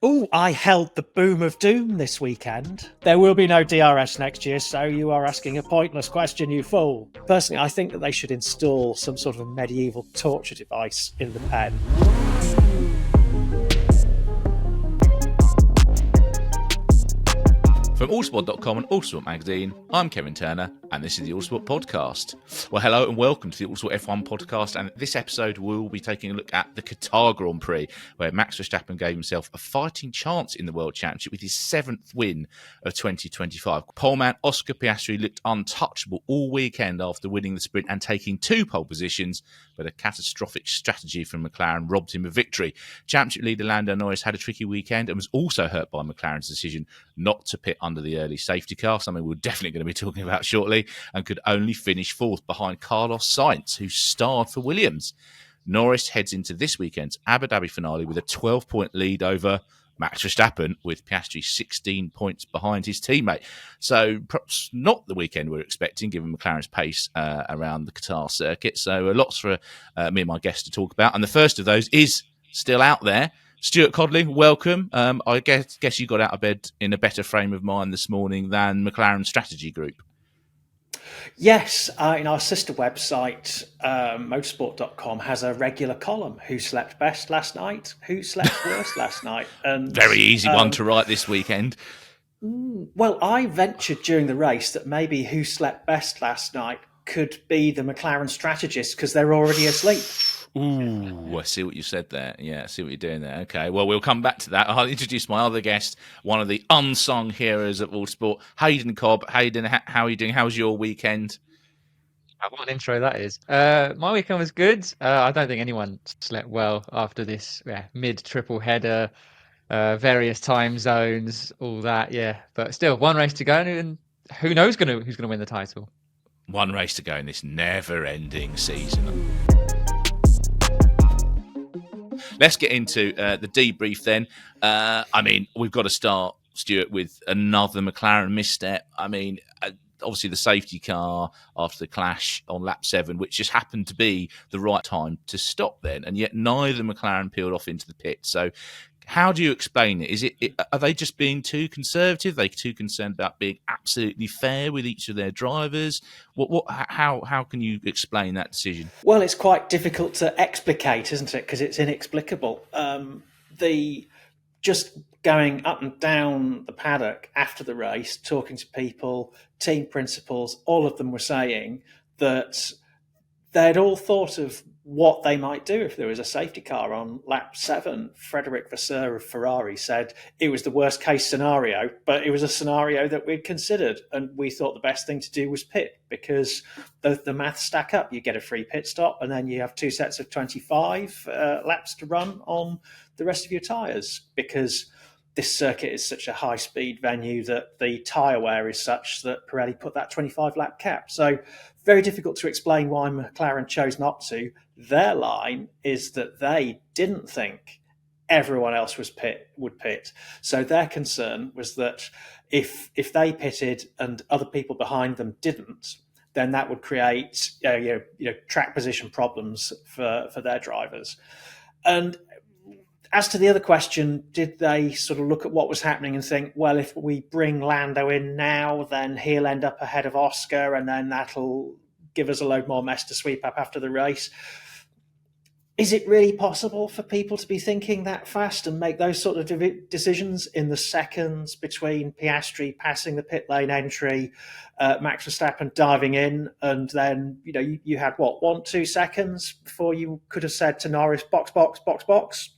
Oh, I held the boom of doom this weekend. There will be no DRS next year, so you are asking a pointless question, you fool. Personally, I think that they should install some sort of medieval torture device in the pen. From Autosport.com and Autosport Magazine, I'm Kevin Turner, and this is the Autosport Podcast. Well, hello and welcome to the Autosport F1 Podcast, and this episode we'll be taking a look at the Qatar Grand Prix, where Max Verstappen gave himself a fighting chance in the World Championship with his 7th win of 2025. Poleman Oscar Piastri looked untouchable all weekend after winning the sprint and taking 2 pole positions, but a catastrophic strategy from McLaren robbed him of victory. Championship leader Lando Norris had a tricky weekend and was also hurt by McLaren's decision not to pit under the early safety car, something we're definitely going to be talking about shortly, and could only finish 4th behind Carlos Sainz, who starred for Williams. Norris heads into this weekend's Abu Dhabi finale with a 12-point lead over Max Verstappen, with Piastri 16 points behind his teammate. So perhaps not the weekend we're expecting, given McLaren's pace around the Qatar circuit. So lots for me and my guests to talk about. And the first of those is still out there. Stuart Coddling, welcome. I guess you got out of bed in a better frame of mind this morning than McLaren Strategy Group. Yes, in our sister website, motorsport.com, has a regular column. Who slept best last night? Who slept worst last night? And very easy one to write this weekend. Well, I ventured during the race that maybe who slept best last night could be the McLaren strategists because they're already asleep. Ooh, I see what you said there. Yeah, I see what you're doing there. Okay, well, we'll come back to that. I'll introduce my other guest, one of the unsung heroes of Autosport, Haydn Cobb. Haydn, how are you doing? How was your weekend? What an intro that is. My weekend was good. I don't think anyone slept well after this mid-triple header, various time zones, all that, yeah. But still, one race to go, and who knows who's gonna win the title. One race to go in this never-ending season. Let's get into the debrief then. We've got to start, Stuart, with another McLaren misstep. Obviously the safety car after the clash on lap 7, which just happened to be the right time to stop then, and yet neither McLaren peeled off into the pit. So how do you explain it? Are they just being too conservative? Are they too concerned about being absolutely fair with each of their drivers? How can you explain that decision? Well, it's quite difficult to explicate, isn't it? Because it's inexplicable. Just going up and down the paddock after the race, talking to people, team principals, all of them were saying that they'd all thought of what they might do if there was a safety car on lap 7. Frederic Vasseur of Ferrari said it was the worst case scenario, but it was a scenario that we'd considered, and we thought the best thing to do was pit because the maths stack up. You get a free pit stop, and then you have 2 sets of 25 laps to run on the rest of your tyres, because this circuit is such a high-speed venue that the tyre wear is such that Pirelli put that 25-lap cap. So very difficult to explain why McLaren chose not to. Their line is that they didn't think everyone else would pit. So their concern was that if they pitted and other people behind them didn't, then that would create track position problems for their drivers. And as to the other question, did they sort of look at what was happening and think, well, if we bring Lando in now, then he'll end up ahead of Oscar, and then that'll give us a load more mess to sweep up after the race? Is it really possible for people to be thinking that fast and make those sort of decisions in the seconds between Piastri passing the pit lane entry, Max Verstappen diving in, and then you had 1-2 seconds before you could have said to Norris, box, box, box, box?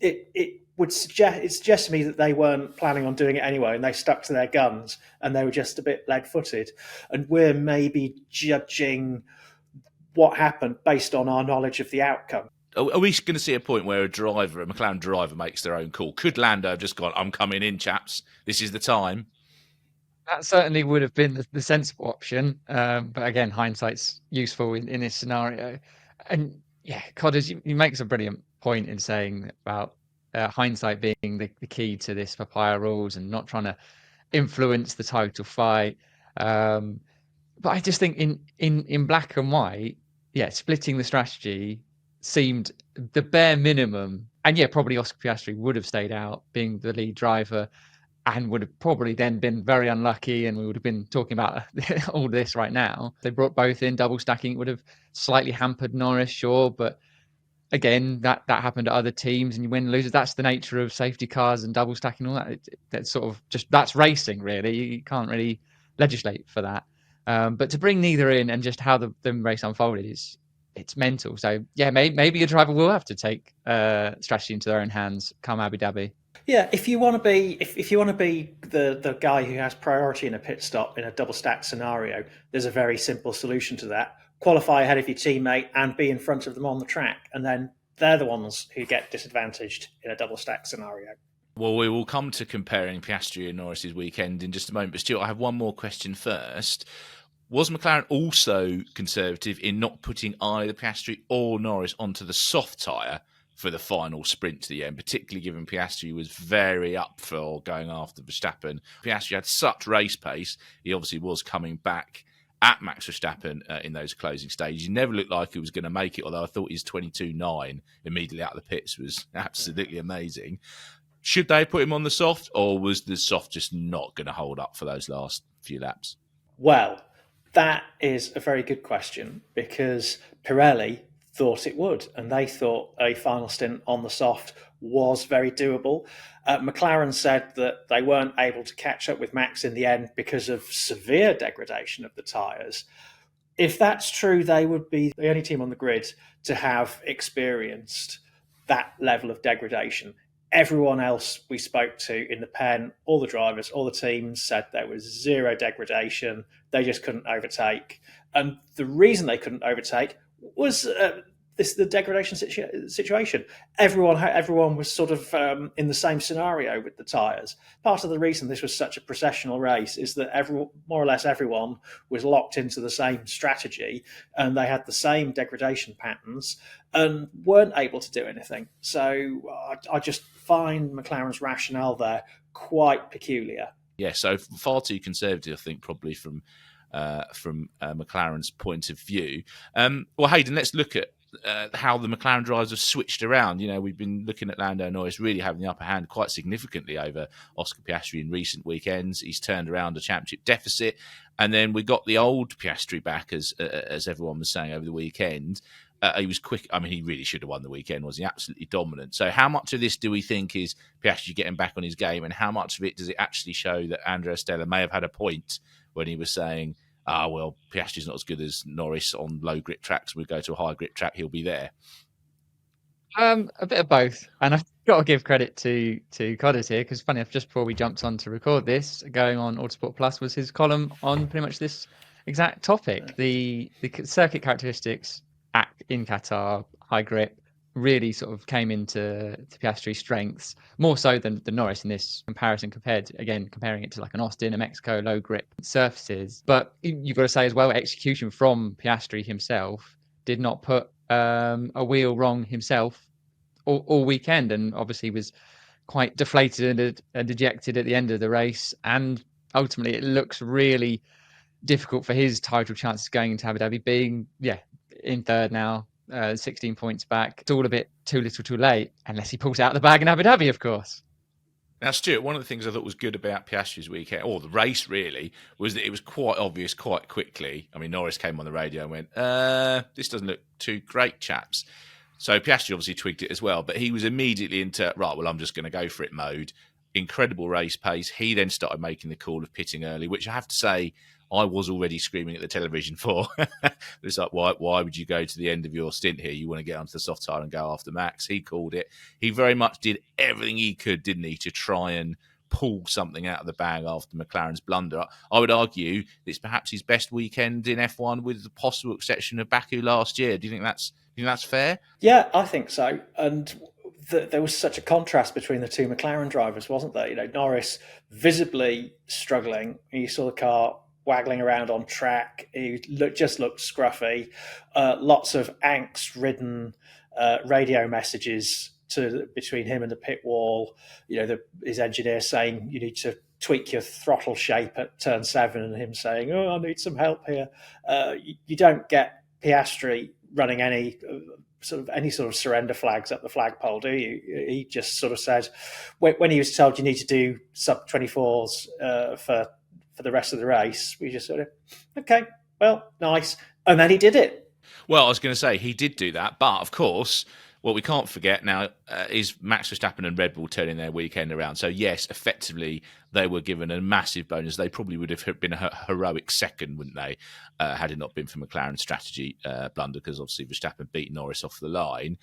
It suggests to me that they weren't planning on doing it anyway, and they stuck to their guns, and they were just a bit lead-footed. And we're maybe judging what happened based on our knowledge of the outcome. Are we going to see a point where a McLaren driver makes their own call? Could Lando have just gone, I'm coming in, chaps, this is the time? That certainly would have been the sensible option. But again, hindsight's useful in this scenario. And yeah, Codders, he makes a brilliant point in saying about hindsight being the key to this papaya rules and not trying to influence the total fight. But I just think in black and white, splitting the strategy seemed the bare minimum And yeah, probably Oscar Piastri would have stayed out, being the lead driver, and would have probably then been very unlucky, and we would have been talking about all this right now. They brought both in, double stacking. It would have slightly hampered Norris, sure, but again, that happened to other teams, and you win and lose. That's the nature of safety cars and double stacking and all that. That's sort of that's racing, really. You can't really legislate for that. But to bring neither in and just how the race unfolded it's mental. So yeah, maybe a driver will have to take strategy into their own hands come Abu Dhabi. Yeah, if you want to be the guy who has priority in a pit stop in a double stack scenario, there's a very simple solution to that. Qualify ahead of your teammate and be in front of them on the track, and then they're the ones who get disadvantaged in a double stack scenario. Well, we will come to comparing Piastri and Norris's weekend in just a moment, but Stuart, I have one more question first. Was McLaren also conservative in not putting either Piastri or Norris onto the soft tyre for the final sprint to the end, particularly given Piastri was very up for going after Verstappen? Piastri had such race pace. He obviously was coming back at Max Verstappen in those closing stages. He never looked like he was going to make it, although I thought his 22.9 immediately out of the pits was absolutely amazing. Should they put him on the soft, or was the soft just not going to hold up for those last few laps? Well, that is a very good question, because Pirelli thought it would, and they thought a final stint on the soft was very doable. McLaren said that they weren't able to catch up with Max in the end because of severe degradation of the tyres. If that's true, they would be the only team on the grid to have experienced that level of degradation. Everyone else we spoke to in the pen, all the drivers, all the teams, said there was zero degradation. They just couldn't overtake. And the reason they couldn't overtake was the degradation situation. Everyone was sort of in the same scenario with the tyres. Part of the reason this was such a processional race is that more or less everyone was locked into the same strategy, and they had the same degradation patterns and weren't able to do anything. So I just find McLaren's rationale there quite peculiar. Yeah, so far too conservative, I think, probably from McLaren's point of view. Well, Haydn, let's look at how the McLaren drivers have switched around. You know, we've been looking at Lando Norris really having the upper hand quite significantly over Oscar Piastri in recent weekends. He's turned around a championship deficit, and then we got the old Piastri back, as everyone was saying over the weekend. He was quick. I mean, he really should have won the weekend. Was he absolutely dominant? So how much of this do we think is Piastri getting back on his game, and how much of it does it actually show that Andrea Stella may have had a point when he was saying, well, Piastri's not as good as Norris on low grip tracks. We go to a high grip track, he'll be there. A bit of both, and I've got to give credit to Codders here, because funny enough, just before we jumped on to record this, going on Autosport Plus was his column on pretty much this exact topic. The circuit characteristics in Qatar, high grip, really sort of came into Piastri's strengths more so than Norris in this comparison, comparing it to like an Austin, a Mexico, low grip surfaces. But you've got to say as well, execution from Piastri himself did not put a wheel wrong himself all weekend, and obviously was quite deflated and dejected at the end of the race. And ultimately, it looks really difficult for his title chances going into Abu Dhabi, being in third now. 16 points back. It's all a bit too little too late, unless he pulls out the bag in Abu Dhabi, of course. Now, Stuart, one of the things I thought was good about Piastri's weekend, or the race really, was that it was quite obvious quite quickly. I mean, Norris came on the radio and went, this doesn't look too great, chaps. So Piastri obviously tweaked it as well, but he was immediately into, right, well, I'm just going to go for it mode. Incredible race pace. He then started making the call of pitting early, which I have to say, I was already screaming at the television for. It's like, why would you go to the end of your stint here? You want to get onto the soft tyre and go after Max. He called it. He very much did everything he could, didn't he, to try and pull something out of the bag after McLaren's blunder. I would argue it's perhaps his best weekend in F1, with the possible exception of Baku last year. Do you think that's fair? Yeah, I think so. And there was such a contrast between the two McLaren drivers, wasn't there? You know, Norris visibly struggling. You saw the car waggling around on track. He just looked scruffy. Lots of angst-ridden radio messages between him and the pit wall. You know, his engineer saying you need to tweak your throttle shape at turn 7, and him saying, "Oh, I need some help here." You don't get Piastri running any sort of any sort of surrender flags up the flagpole, do you? He just sort of said, when he was told you need to do sub 24s for the rest of the race, we just sort of, okay, well, nice. And then he did it. Well, I was going to say he did do that, but of course, what we can't forget now is Max Verstappen and Red Bull turning their weekend around. So yes, effectively, they were given a massive bonus. They probably would have been a heroic second, wouldn't they, had it not been for McLaren's strategy blunder, because obviously Verstappen beat Norris off the line.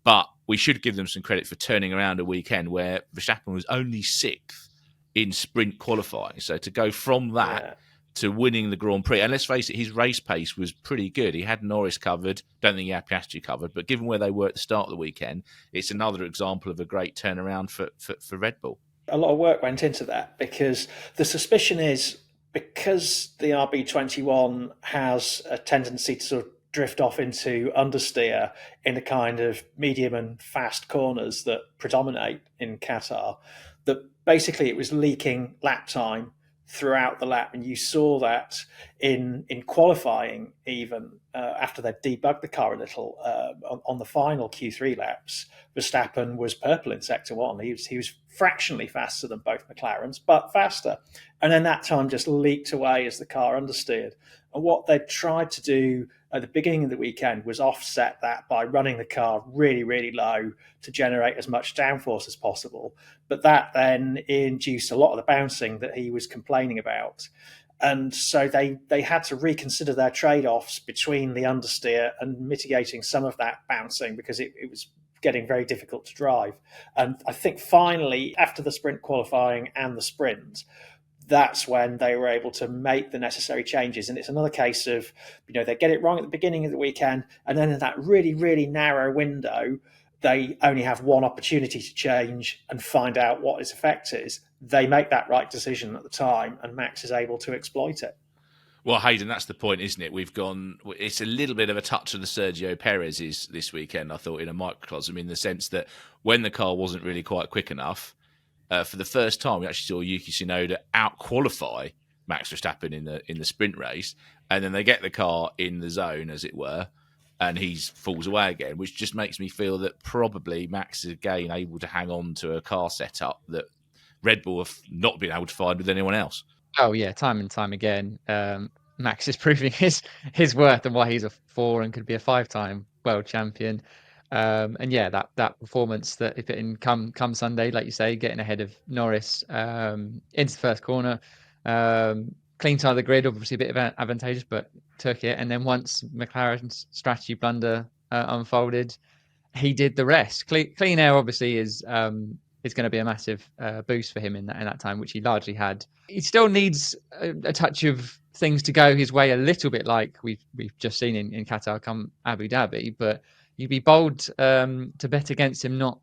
But we should give them some credit for turning around a weekend where Verstappen was only 6th in sprint qualifying. So to go from that to winning the Grand Prix, and let's face it, his race pace was pretty good. He had Norris covered. Don't think he had Piastri covered, but given where they were at the start of the weekend, it's another example of a great turnaround for Red Bull. A lot of work went into that, because the suspicion is, because the RB21 has a tendency to sort of drift off into understeer in the kind of medium and fast corners that predominate in Qatar, that basically it was leaking lap time throughout the lap, and you saw that in qualifying, even after they'd debugged the car a little on the final Q3 laps. Verstappen was purple in sector 1. He was fractionally faster than both McLarens, but faster, and then that time just leaked away as the car understeered. And what they tried to do at the beginning of the weekend was offset that by running the car really, really low to generate as much downforce as possible. But that then induced a lot of the bouncing that he was complaining about. And so they had to reconsider their trade-offs between the understeer and mitigating some of that bouncing, because it was getting very difficult to drive. And I think finally, after the sprint qualifying and the sprint, that's when they were able to make the necessary changes. And it's another case of, they get it wrong at the beginning of the weekend, and then in that really, really narrow window, they only have one opportunity to change and find out what his effect is. They make that right decision at the time, and Max is able to exploit it. Well, Haydn, that's the point, isn't it? It's a little bit of a touch of the Sergio Perez's this weekend, I thought, in a microcosm, in the sense that when the car wasn't really quite quick enough, for the first time, we actually saw Yuki Tsunoda out-qualify Max Verstappen in the sprint race, and then they get the car in the zone, as it were, and he falls away again, which just makes me feel that probably Max is again able to hang on to a car setup that Red Bull have not been able to find with anyone else. Oh yeah, time and time again, Max is proving his worth and why he's a 4 and could be a 5-time world champion. And yeah, that performance that if it come Sunday, like you say, getting ahead of Norris into the first corner, clean side of the grid, obviously a bit advantageous, but took it. And then once McLaren's strategy blunder unfolded, he did the rest. Clean air obviously is going to be a massive boost for him in that time, which he largely had. He still needs a touch of things to go his way, a little bit like we've just seen in Qatar come Abu Dhabi, but you'd be bold to bet against him not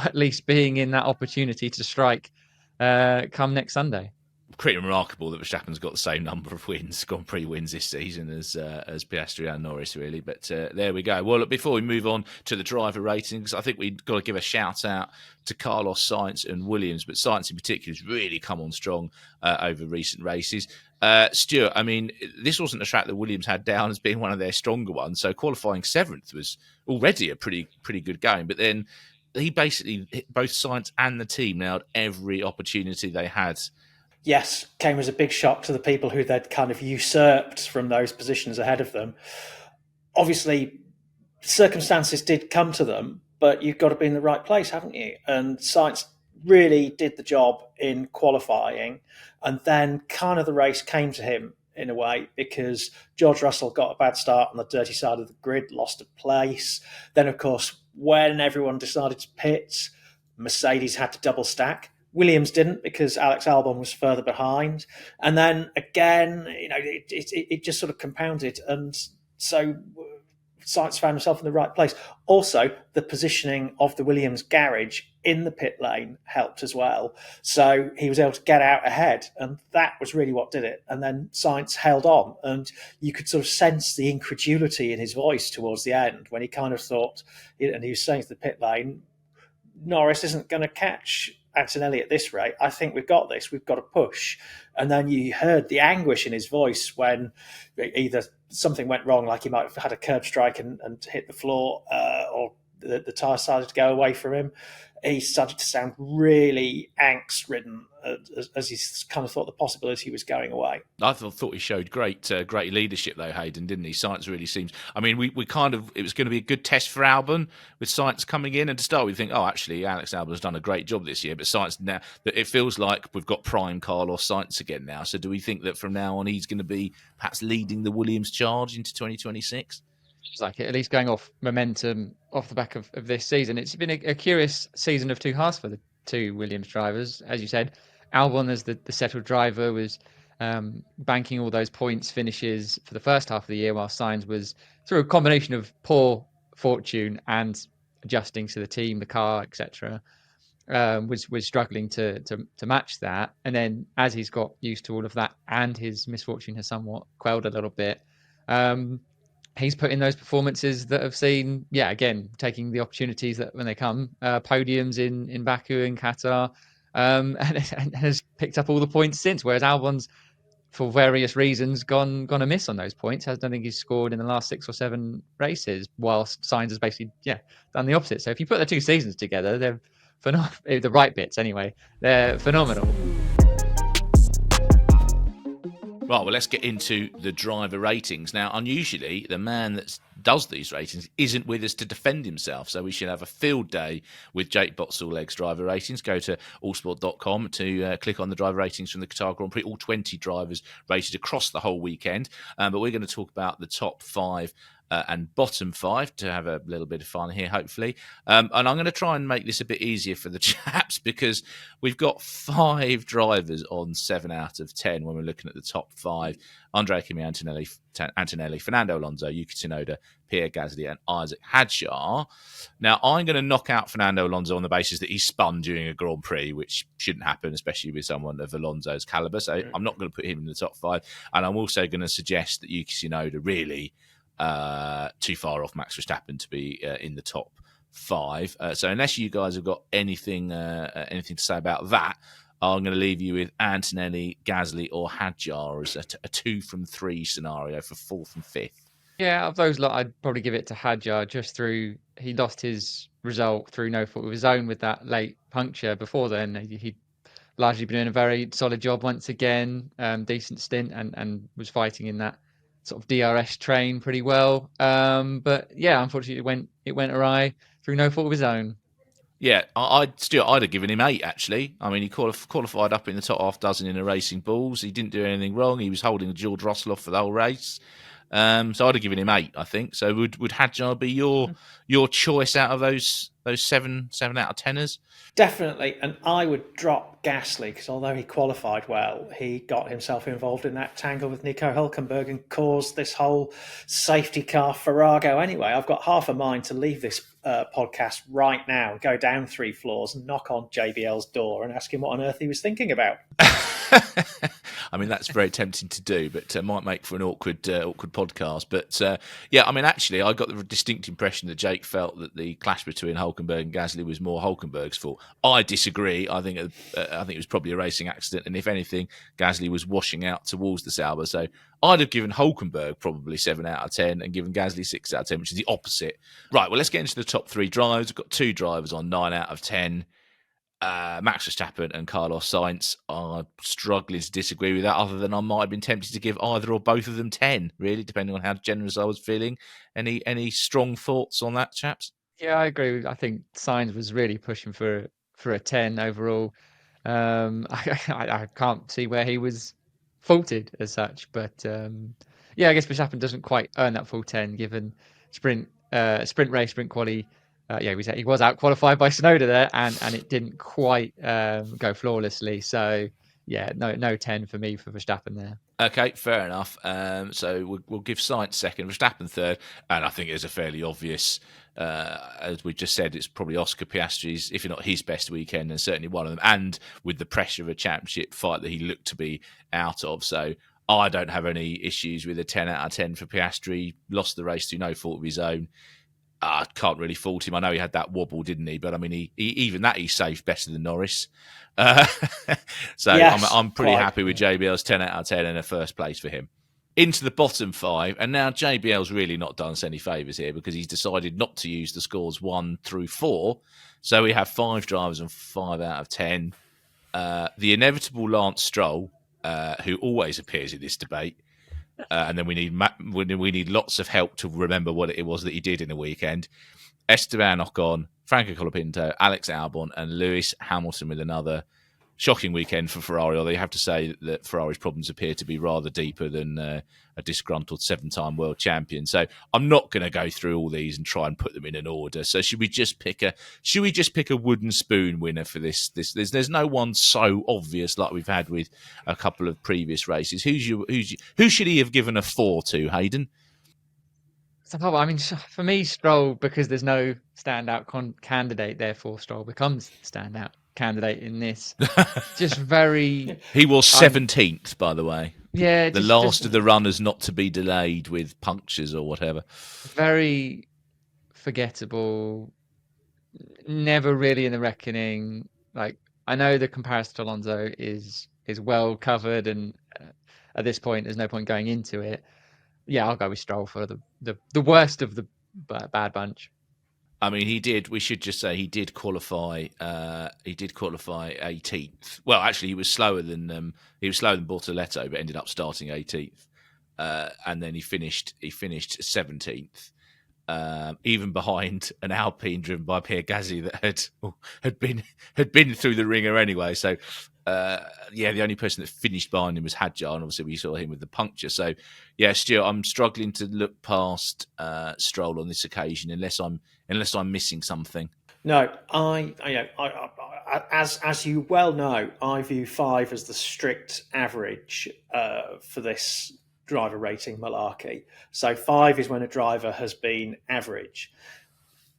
at least being in that opportunity to strike come next Sunday. Pretty remarkable that Verstappen's got the same number of wins, Grand Prix wins this season as Piastri and Norris, really. But there we go. Well, look, before we move on to the driver ratings, I think we've got to give a shout out to Carlos Sainz and Williams, but Sainz in particular has really come on strong over recent races. Stuart, I mean, this wasn't a track that Williams had down as being one of their stronger ones, so qualifying 7th was already a pretty good going, but then he basically, both Sainz and the team nailed every opportunity they had. Yes, came as a big shock to the people who they'd kind of usurped from those positions ahead of them. Obviously, circumstances did come to them, but you've got to be in the right place, haven't you? And Sainz really did the job in qualifying, and then kind of the race came to him in a way, because George Russell got a bad start on the dirty side of the grid, lost a place. Then, of course, when everyone decided to pit, Mercedes had to double stack. Williams didn't, because Alex Albon was further behind. And then again, it just sort of compounded. And so Sainz found himself in the right place. Also, the positioning of the Williams garage in the pit lane helped as well. So he was able to get out ahead, and that was really what did it. And then Sainz held on, and you could sort of sense the incredulity in his voice towards the end when he kind of thought, and he was saying to the pit lane, Norris isn't going to catch Antonelli at this rate, I think we've got this. We've got to push. And then you heard the anguish in his voice when either something went wrong, like he might have had a curb strike and hit the floor, or the tyre started to go away from him. He started to sound really angst-ridden as he kind of thought the possibility was going away. I thought he showed great leadership, though, Haydn, didn't he? Sainz really seems... I mean, we kind of... It was going to be a good test for Albon with Sainz coming in. And to start, we think, oh, actually, Alex Albon has done a great job this year. But Sainz now... It feels like we've got prime Carlos Sainz again now. So do we think that from now on he's going to be perhaps leading the Williams charge into 2026? It's like at least going off momentum off the back of this season. It's been a curious season of two halves for the two Williams drivers. As you said, Albon as the settled driver was banking all those points finishes for the first half of the year, while Sainz was, through a combination of poor fortune and adjusting to the team, the car, etc., was struggling to match that. And then as he's got used to all of that and his misfortune has somewhat quelled a little bit, he's put in those performances that have seen, again, taking the opportunities that when they come, podiums in Baku and Qatar, and has picked up all the points since. Whereas Albon's, for various reasons, gone amiss on those points. I don't think he's scored in the last 6 or 7 races, whilst Sainz has basically, done the opposite. So if you put the two seasons together, they're phenomenal. The right bits, anyway, they're phenomenal. Right, well, let's get into the driver ratings. Now, unusually, the man that does these ratings isn't with us to defend himself, so we should have a field day with Jake Botsall-Legg's driver ratings. Go to allsport.com to click on the driver ratings from the Qatar Grand Prix. All 20 drivers rated across the whole weekend, but we're going to talk about the top 5 and bottom 5 to have a little bit of fun here, hopefully. And I'm going to try and make this a bit easier for the chaps because we've got 5 drivers on 7 out of 10 when we're looking at the top 5. Andrea Kimi Antonelli, Fernando Alonso, Yuki Tsunoda, Pierre Gasly and Isaac Hadjar. Now, I'm going to knock out Fernando Alonso on the basis that he spun during a Grand Prix, which shouldn't happen, especially with someone of Alonso's calibre. So I'm not going to put him in the top 5. And I'm also going to suggest that Yuki Tsunoda really... too far off Max Verstappen to be in the top 5. So unless you guys have got anything to say about that, I'm going to leave you with Antonelli, Gasly or Hadjar as a 2 from 3 scenario for 4th and 5th. Yeah, of those lot, I'd probably give it to Hadjar just through, he lost his result through no fault of his own with that late puncture. Before then, he'd largely been doing a very solid job once again, decent stint and was fighting in that sort of DRS train pretty well. But yeah, unfortunately it went awry through no fault of his own. Yeah, I'd have given him 8, actually. I mean, he qualified up in the top half dozen in the Racing Bulls. He didn't do anything wrong. He was holding George Russell off for the whole race. So I'd have given him 8, I think. So would Hadjar be your choice out of those 7 out of 10ers? Definitely, and I would drop Gasly because although he qualified well, he got himself involved in that tangle with Nico Hülkenberg and caused this whole safety car farrago. Anyway, I've got half a mind to leave this podcast right now, go down 3 floors and knock on JBL's door and ask him what on earth he was thinking about. I mean, that's very tempting to do, but might make for an awkward podcast. But yeah, I mean, actually, I got the distinct impression that Jake felt that the clash between Hülkenberg and Gasly was more Hülkenberg's fault. I disagree. I think it was probably a racing accident, and if anything, Gasly was washing out towards the Sauber. So I'd have given Hülkenberg probably 7 out of 10 and given Gasly 6 out of 10, which is the opposite. Right, well, let's get into the top 3 drivers. We've got 2 drivers on 9 out of 10. Max Verstappen and Carlos Sainz. I'm struggling to disagree with that, other than I might have been tempted to give either or both of them 10, really, depending on how generous I was feeling. Any strong thoughts on that, chaps? Yeah, I agree. I think Sainz was really pushing for a 10 overall. I can't see where he was faulted as such, but yeah, I guess Verstappen doesn't quite earn that full 10 given sprint race, sprint quali. He was out qualified by Tsunoda there, and it didn't quite go flawlessly. So yeah, no 10 for me for Verstappen there. Okay, fair enough. So we'll give Sainz second, Verstappen third, and I think it's a fairly obvious. As we just said, it's probably Oscar Piastri's, if not his best weekend, and certainly one of them. And with the pressure of a championship fight that he looked to be out of, so I don't have any issues with a 10 out of 10 for Piastri. Lost the race through no fault of his own. I can't really fault him. I know he had that wobble, didn't he? But I mean, he even that he saved better than Norris. Uh, so Yes, I'm pretty quite. happy with JBL's 10 out of 10 in a first place for him. Into the bottom 5, and now JBL's really not done us any favours here because he's decided not to use the scores 1 through 4. So we have 5 drivers and 5 out of 10. The inevitable Lance Stroll, who always appears in this debate, and then we need lots of help to remember what it was that he did in the weekend. Esteban Ocon, Franco Colapinto, Alex Albon, and Lewis Hamilton with another shocking weekend for Ferrari, although you have to say that Ferrari's problems appear to be rather deeper than a disgruntled 7-time world champion. So I'm not going to go through all these and try and put them in an order. So should we just pick a wooden spoon winner for this? There's no one so obvious like we've had with a couple of previous races. Who should he have given a 4 to, Haydn? I mean, for me, Stroll, because there's no standout candidate, therefore Stroll becomes standout candidate in this. Just very... He was 17th, by the way. Yeah. The last of the runners not to be delayed with punctures or whatever. Very forgettable. Never really in the reckoning. Like, I know the comparison to Alonso is well covered, and at this point, there's no point going into it. Yeah, I'll go with Stroll for the worst of the bad bunch. I mean, we should just say he did qualify 18th. Well, actually, he was slower than Bortoletto, but ended up starting 18th. And then he finished 17th. Even behind an Alpine driven by Pierre Gasly that had been through the ringer anyway. So the only person that finished behind him was Hadjar, and obviously we saw him with the puncture. So yeah, Stuart, I'm struggling to look past Stroll on this occasion unless I'm missing something. No, as you well know, I view 5 as the strict average for this driver rating malarkey. So 5 is when a driver has been average.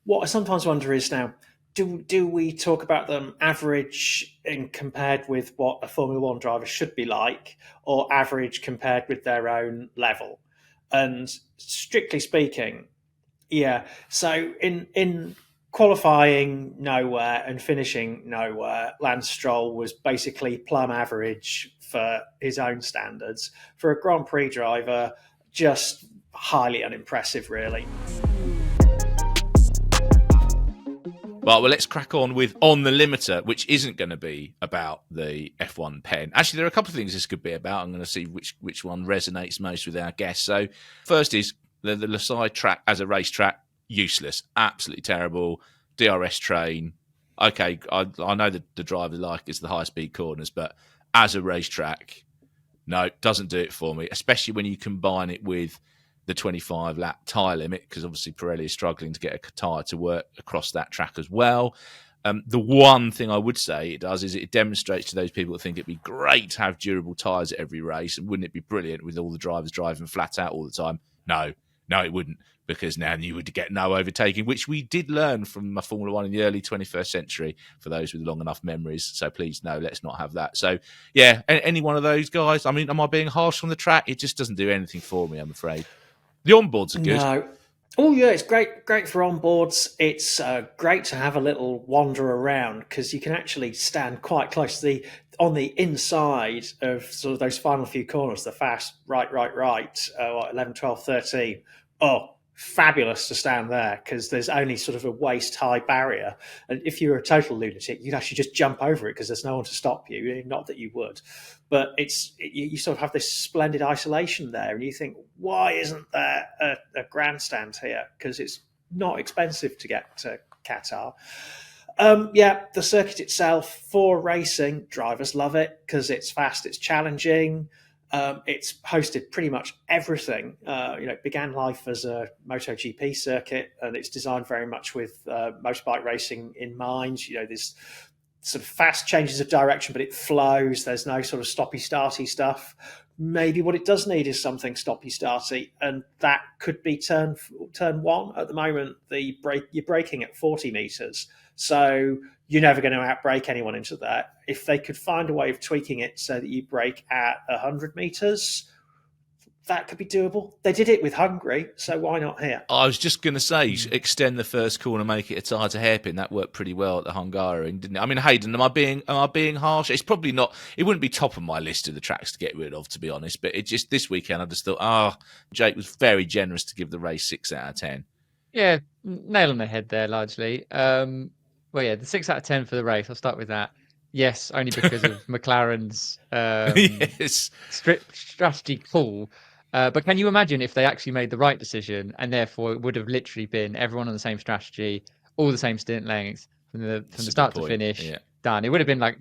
What I sometimes wonder is now, do we talk about them average in compared with what a Formula One driver should be like, or average compared with their own level? And strictly speaking, yeah. So in qualifying nowhere and finishing nowhere, Lance Stroll was basically plumb average for his own standards. For a Grand Prix driver, just highly unimpressive, really. Well, let's crack on with On the Limiter, which isn't going to be about the F1 pen. Actually, there are a couple of things this could be about. I'm going to see which one resonates most with our guests. So first is the Losail track as a racetrack, useless, absolutely terrible. DRS train. Okay, I know that the drivers like it's the high-speed corners, but as a racetrack, no, doesn't do it for me, especially when you combine it with the 25-lap tyre limit, because obviously Pirelli is struggling to get a tyre to work across that track as well. The one thing I would say it does is it demonstrates to those people that think it'd be great to have durable tyres at every race, and wouldn't it be brilliant with all the drivers driving flat out all the time? No, it wouldn't, because now you would get no overtaking, which we did learn from Formula One in the early 21st century, for those with long enough memories. So please, no, let's not have that. So yeah, any one of those guys, I mean, am I being harsh on the track? It just doesn't do anything for me, I'm afraid. The onboards are good. No. Oh yeah, it's great for onboards. It's great to have a little wander around, because you can actually stand quite close on the inside of sort of those final few corners, the fast right, 11, 12, 13. Oh, fabulous to stand there, because there's only sort of a waist-high barrier. And if you were a total lunatic, you'd actually just jump over it because there's no one to stop you. Not that you would. But you sort of have this splendid isolation there, and you think, why isn't there a grandstand here? Because it's not expensive to get to Qatar. The circuit itself, for racing, drivers love it because it's fast, it's challenging. It's hosted pretty much everything. It began life as a MotoGP circuit, and it's designed very much with motorbike racing in mind. There's sort of fast changes of direction, but it flows. There's no sort of stoppy-starty stuff. Maybe what it does need is something stoppy-starty, and that could be turn 1. At the moment, you're braking at 40 metres, so you're never going to outbrake anyone into that. If they could find a way of tweaking it so that you brake at 100 metres, that could be doable. They did it with Hungary, so why not here? I was just going to say, extend the first corner, make it a tyre to hairpin. That worked pretty well at the Hungaroring, didn't it? I mean, Haydn, am I being harsh? It's probably not. It wouldn't be top of my list of the tracks to get rid of, to be honest. But it just this weekend, I just thought, Jake was very generous to give the race 6 out of 10. Yeah, nail on the head there, largely. The 6 out of 10 for the race. I'll start with that. Yes, only because of McLaren's strategy call. But can you imagine if they actually made the right decision, and therefore it would have literally been everyone on the same strategy, all the same stint length from the start to finish, done. It would have been like,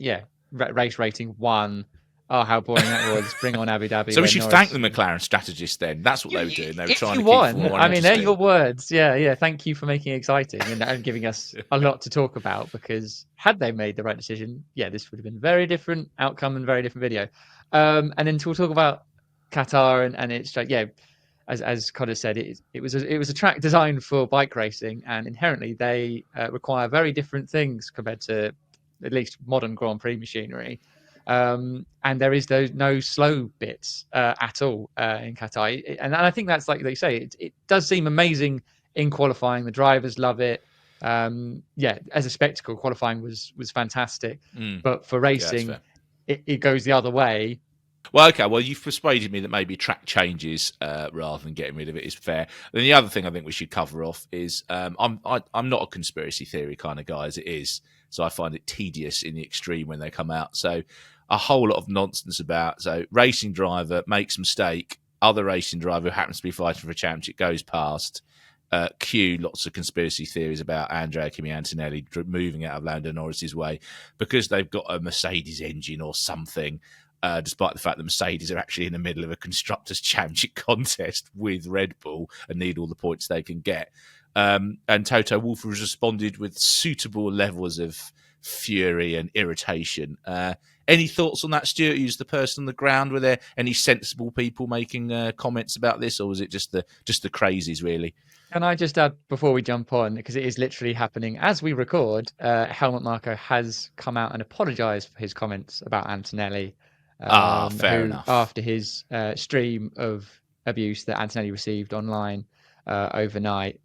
race rating 1. Oh, how boring that was. Bring on Abu Dhabi. So we should thank the McLaren strategists then. That's what they were doing. They were trying to keep Formula 1. I mean, they're your words. Yeah. Thank you for making it exciting and giving us a lot to talk about, because had they made the right decision, this would have been a very different outcome and very different video. And then we'll talk about Qatar and it's like, as Coddling said, it was a track designed for bike racing, and inherently they require very different things compared to at least modern Grand Prix machinery. And there is no slow bits at all in Qatar, and I think that's like they say, it does seem amazing in qualifying. The drivers love it. As a spectacle, qualifying was fantastic, but for racing, it goes the other way. Well, okay. Well, you've persuaded me that maybe track changes rather than getting rid of it is fair. Then the other thing I think we should cover off is I'm not a conspiracy theory kind of guy as it is, so I find it tedious in the extreme when they come out. So a whole lot of nonsense about racing driver makes mistake, other racing driver who happens to be fighting for a championship goes past. Cue lots of conspiracy theories about Andrea Kimi Antonelli moving out of Lando Norris's way because they've got a Mercedes engine or something. Despite the fact that Mercedes are actually in the middle of a Constructors' Championship contest with Red Bull and need all the points they can get. And Toto Wolff has responded with suitable levels of fury and irritation. Any thoughts on that, Stuart? You're the person on the ground. Were there any sensible people making comments about this, or was it just the crazies, really? Can I just add before we jump on, because it is literally happening as we record, Helmut Marko has come out and apologised for his comments about Antonelli. Fair enough. After his stream of abuse that Antonelli received online overnight.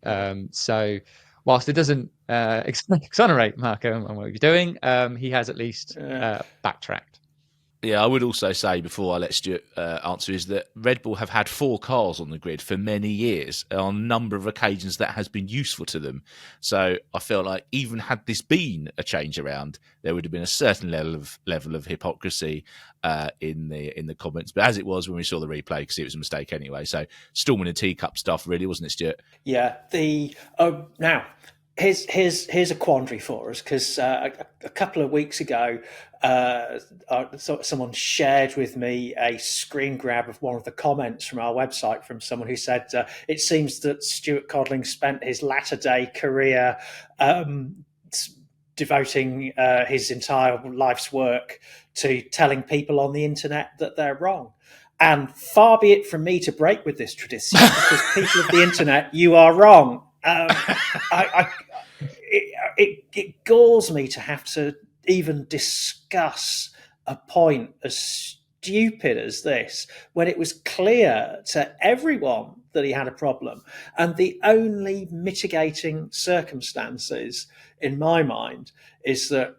So whilst it doesn't exonerate Marko on what he's doing, he has at least backtracked. Yeah, I would also say before I let Stuart answer is that Red Bull have had 4 cars on the grid for many years. On a number of occasions that has been useful to them. So I feel like even had this been a change around, there would have been a certain level of hypocrisy in the comments. But as it was when we saw the replay, because it was a mistake anyway. So Stallman and teacup stuff, really, wasn't it, Stuart? Yeah. Now here's a quandary for us, because a couple of weeks ago, someone shared with me a screen grab of one of the comments from our website from someone who said it seems that Stuart Coddling spent his latter day career devoting his entire life's work to telling people on the internet that they're wrong. And far be it from me to break with this tradition, because people of the internet, you are wrong. It galls me to have to even discuss a point as stupid as this when it was clear to everyone that he had a problem. And the only mitigating circumstances in my mind is that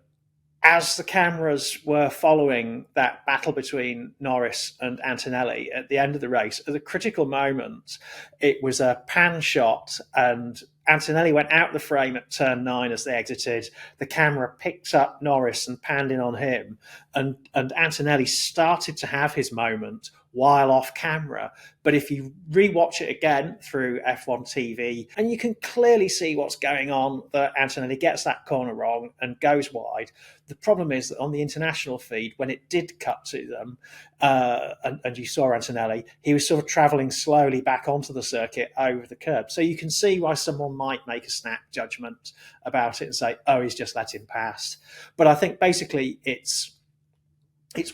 as the cameras were following that battle between Norris and Antonelli at the end of the race, at the critical moment, it was a pan shot and Antonelli went out the frame at turn 9 as they exited. The camera picked up Norris and panned in on him. And Antonelli started to have his moment while off camera. But if you rewatch it again through F1 TV, and you can clearly see what's going on, that Antonelli gets that corner wrong and goes wide. The problem is that on the international feed, when it did cut to them, and you saw Antonelli, he was sort of travelling slowly back onto the circuit over the curb. So you can see why someone might make a snap judgment about it and say, oh, he's just let him pass. But I think basically it's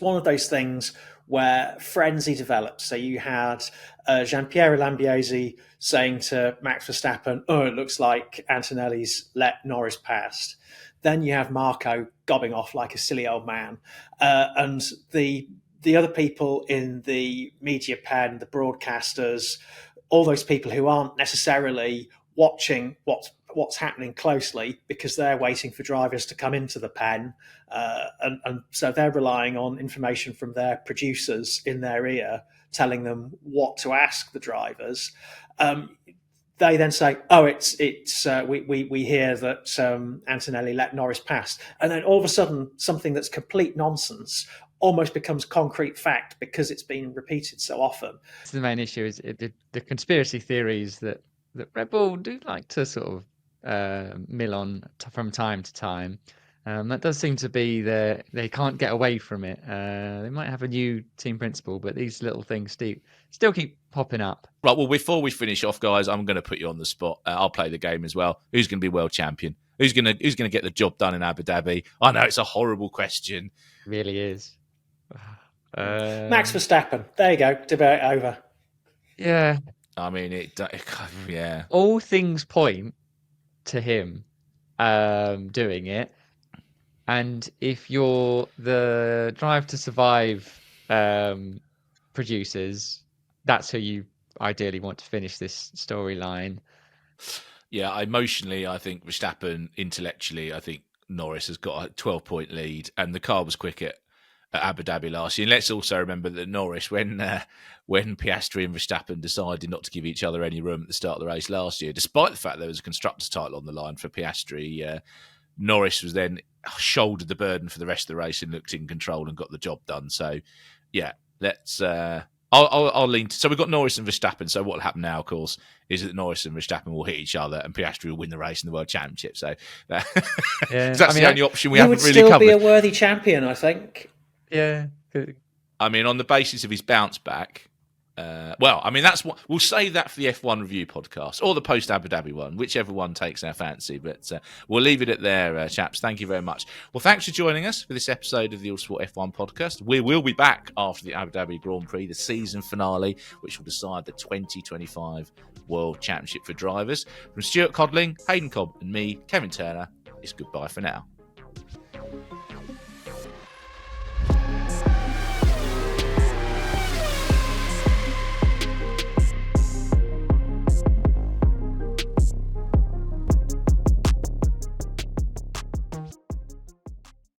one of those things where frenzy develops. So you had Gianpiero Lambiase saying to Max Verstappen, oh, it looks like Antonelli's let Norris past. Then you have Marko gobbing off like a silly old man. And the the other people in the media pen, the broadcasters, all those people who aren't necessarily watching what's happening closely because they're waiting for drivers to come into the pen, and so they're relying on information from their producers in their ear telling them what to ask the drivers. They then say, "Oh, we hear that Antonelli let Norris pass," and then all of a sudden, something that's complete nonsense almost becomes concrete fact because it's been repeated so often. The main issue is the conspiracy theories that Red Bull do like to sort of mill on from time to time. That does seem to be they can't get away from it. They might have a new team principal, but these little things still keep popping up. Right, well, before we finish off, guys, I'm going to put you on the spot. I'll play the game as well. Who's going to be world champion? Who's going to get the job done in Abu Dhabi? I know it's a horrible question. It really is. Max Verstappen. There you go. Debate over. Yeah. I mean, yeah. All things point to him doing it. And if you're the Drive to Survive producers, that's who you ideally want to finish this storyline. Yeah, emotionally, I think Verstappen. Intellectually, I think Norris has got a 12-point lead, and the car was quick at Abu Dhabi last year. And let's also remember that Norris, when Piastri and Verstappen decided not to give each other any room at the start of the race last year, despite the fact there was a constructors' title on the line for Piastri, Norris was then shouldered the burden for the rest of the race and looked in control and got the job done. So, yeah, let's. I'll lean. So we've got Norris and Verstappen. So what will happen now, of course, is that Norris and Verstappen will hit each other, and Piastri will win the race in the World Championship. So that's the only option we haven't really covered. He would still be a worthy champion, I think. Yeah. I mean, on the basis of his bounce back. Well, I mean, that's what we'll save that for the F1 review podcast or the post Abu Dhabi one, whichever one takes our fancy. But we'll leave it there, chaps. Thank you very much. Well, thanks for joining us for this episode of the Autosport F1 podcast. We will be back after the Abu Dhabi Grand Prix, the season finale, which will decide the 2025 World Championship for drivers. From Stuart Coddling, Haydn Cobb, and me, Kevin Turner, it's goodbye for now.